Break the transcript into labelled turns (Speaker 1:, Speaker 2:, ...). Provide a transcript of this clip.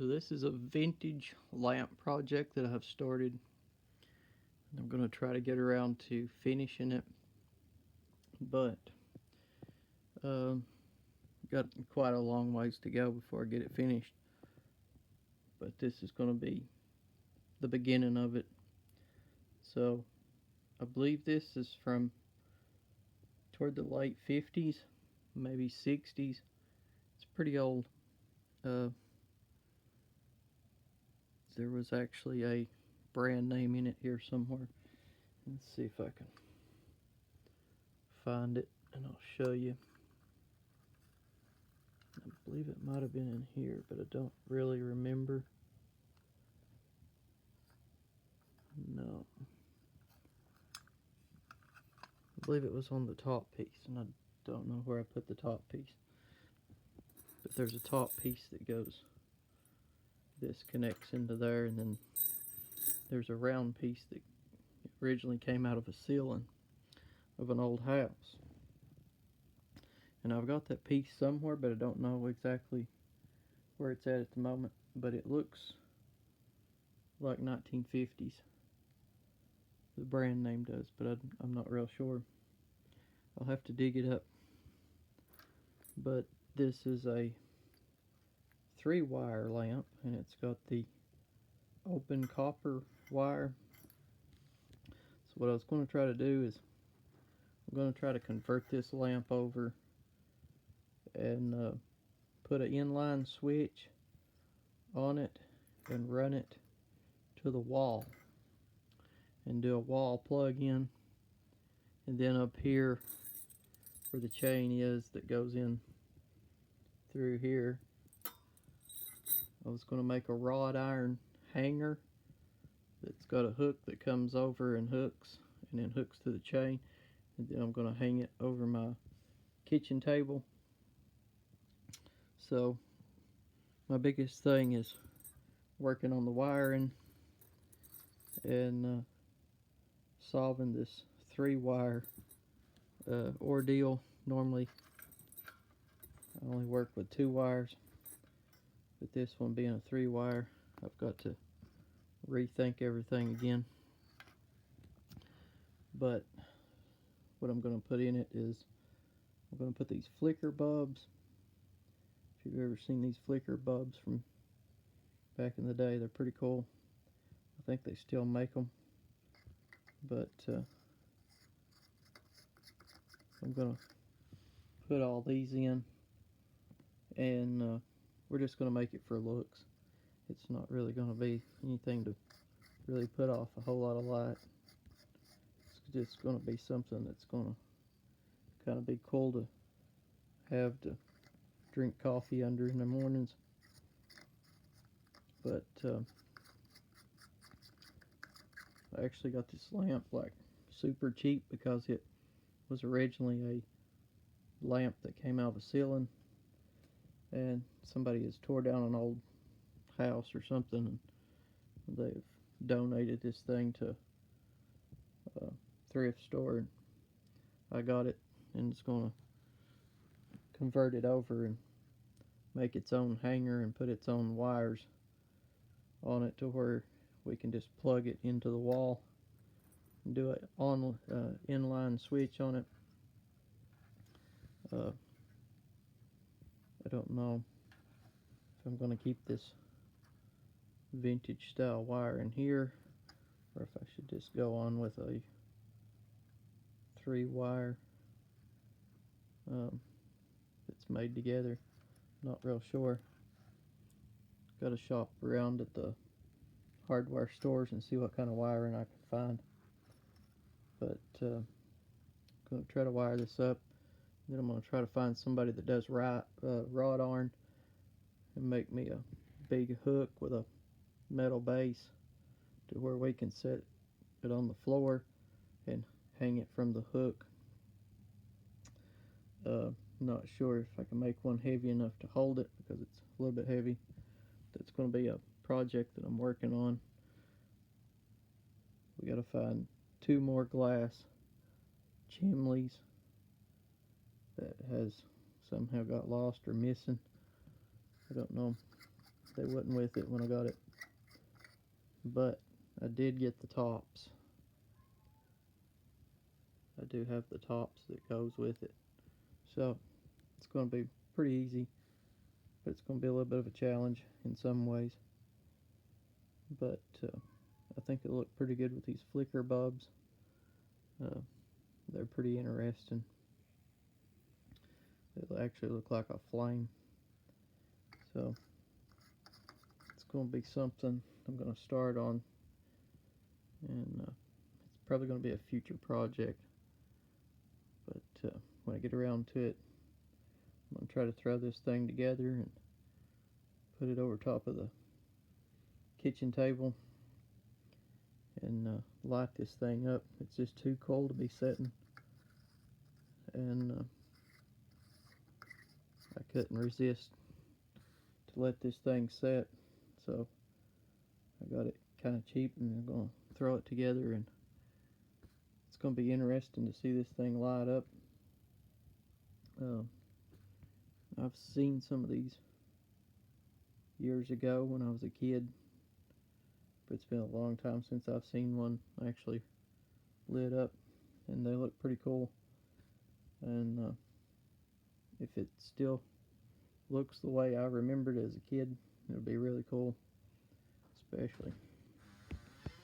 Speaker 1: So this is a vintage lamp project that I've started. I'm going to try to get around to finishing it, but got quite a long ways to go before I get it finished. But this is going to be the beginning of it. So I believe this is from toward the late 50s, maybe 60s. It's pretty old. There was actually a brand name in it here somewhere. Let's see if I can find it and I'll show you. I believe it might have been in here, but I don't really remember. No. I believe it was on the top piece, and I don't know where I put the top piece. But there's a top piece that goes, this connects into there, and then there's a round piece that originally came out of a ceiling of an old house. And I've got that piece somewhere, but I don't know exactly where it's at the moment. But it looks like 1950s. The brand name does, but I'm not real sure. I'll have to dig it up. But this is a 3-wire lamp, and it's got the open copper wire. So what I was going to try to do is I'm going to try to convert this lamp over and put an inline switch on it and run it to the wall and do a wall plug-in, and then up here where the chain is that goes in through here, I was going to make a wrought iron hanger that's got a hook that comes over and hooks and then hooks to the chain, and then I'm going to hang it over my kitchen table. So my biggest thing is working on the wiring and solving this 3-wire ordeal. Normally I only work with 2 wires, but this one being a 3-wire, I've got to rethink everything again. But what I'm going to put in it is I'm going to put these flicker bulbs. If you've ever seen these flicker bulbs from back in the day, they're pretty cool. I think they still make them, but I'm going to put all these in, and we're just going to make it for looks. It's not really going to be anything to really put off a whole lot of light. It's just going to be something that's going to kind of be cool to have to drink coffee under in the mornings. But I actually got this lamp like super cheap because it was originally a lamp that came out of a ceiling, and somebody has tore down an old house or something, and they've donated this thing to a thrift store, and I got it, and it's going to convert it over and make its own hanger and put its own wires on it to where we can just plug it into the wall and do an inline switch on it. I don't know if I'm going to keep this vintage style wire in here, or if I should just go on with a 3-wire that's made together. Not real sure. Got to shop around at the hardware stores and see what kind of wiring I can find. But I'm going to try to wire this up. Then I'm going to try to find somebody that does wrought iron and make me a big hook with a metal base to where we can set it on the floor and hang it from the hook. Not sure if I can make one heavy enough to hold it because it's a little bit heavy. That's going to be a project that I'm working on. We got to find 2 more glass chimneys that has somehow got lost or missing. I don't know. they wasn't with it when I got it, but I did get the tops. I do have the tops that goes with it, so it's going to be pretty easy, but it's going to be a little bit of a challenge in some ways. But I think it'll look pretty good with these flicker bulbs. They're pretty interesting. It'll actually look like a flame. So it's going to be something I'm going to start on, and it's probably going to be a future project. But when I get around to it, I'm going to try to throw this thing together and put it over top of the kitchen table and light this thing up. It's just too cold to be setting, and I couldn't resist to let this thing set, so I got it kind of cheap, and I'm going to throw it together, and it's going to be interesting to see this thing light up. I've seen some of these years ago when I was a kid, but it's been a long time since I've seen one actually lit up, and they look pretty cool. And if it still looks the way I remembered as a kid, it'll be really cool, especially